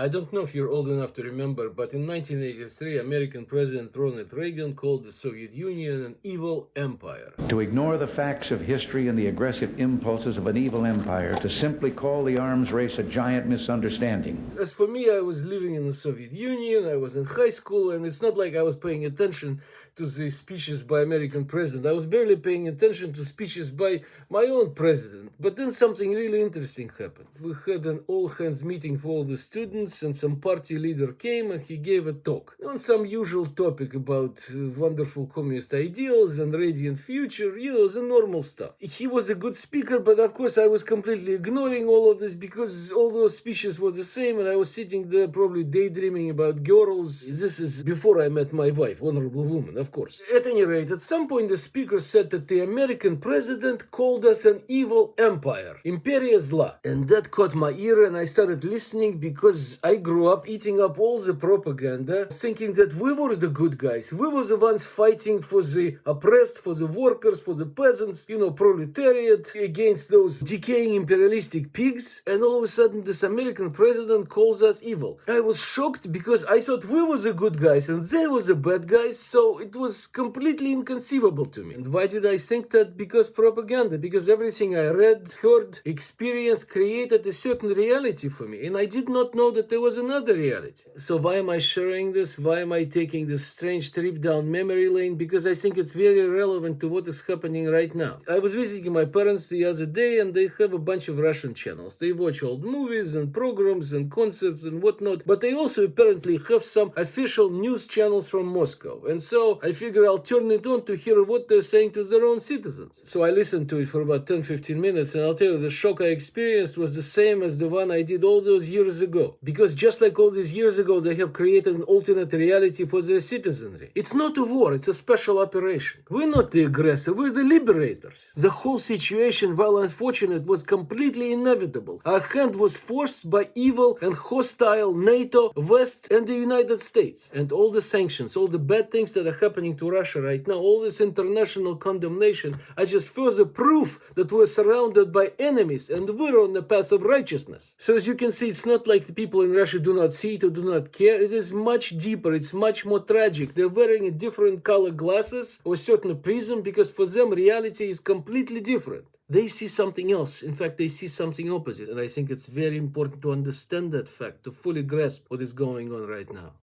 I don't know if you're old enough to remember, but in 1983, American President Ronald Reagan called the Soviet Union an evil empire. To ignore the facts of history and the aggressive impulses of an evil empire, to simply call the arms race a giant misunderstanding. As for me, I was living in the Soviet Union, I was in high school, and it's not like I was paying attention to the speeches by American president. I was barely paying attention to speeches by my own president. But then something really interesting happened. We had an all-hands meeting for all the students, and some party leader came and he gave a talk on some usual topic about wonderful communist ideals and radiant future, the normal stuff. He was a good speaker, but of course I was completely ignoring all of this because all those speeches were the same, and I was sitting there probably daydreaming about girls. This is before I met my wife, honorable woman, of course. At any rate, at some point the speaker said that the American president called us an evil empire, imperia zla. And that caught my ear, and I started listening because I grew up eating up all the propaganda, thinking that we were the good guys. We were the ones fighting for the oppressed, for the workers, for the peasants, proletariat, against those decaying imperialistic pigs. And all of a sudden this American president calls us evil. I was shocked because I thought we were the good guys and they were the bad guys, so it was completely inconceivable to me. And why did I think that? Because propaganda. Because everything I read, heard, experienced created a certain reality for me, and I did not know that there was another reality. So why am I sharing this? Why am I taking this strange trip down memory lane? Because I think it's very relevant to what is happening right now. I was visiting my parents the other day, and they have a bunch of Russian channels. They watch old movies and programs and concerts and whatnot, but they also apparently have some official news channels from Moscow. And so I figure I'll turn it on to hear what they're saying to their own citizens. So I listened to it for about 10-15 minutes, and I'll tell you, the shock I experienced was the same as the one I did all those years ago. Because just like all these years ago, they have created an alternate reality for their citizenry. It's not a war, it's a special operation. We're not the aggressor, we're the liberators. The whole situation, while unfortunate, was completely inevitable. Our hand was forced by evil and hostile NATO, West, and the United States. And all the sanctions, all the bad things that are happening to Russia right now, all this international condemnation are just further proof that we're surrounded by enemies and we're on the path of righteousness. So as you can see, it's not like the people in Russia do not see it or do not care. It is much deeper, it's much more tragic. They're wearing a different color glasses or a certain prism because for them reality is completely different. They see something else. In fact, they see something opposite. And I think it's very important to understand that fact, to fully grasp what is going on right now.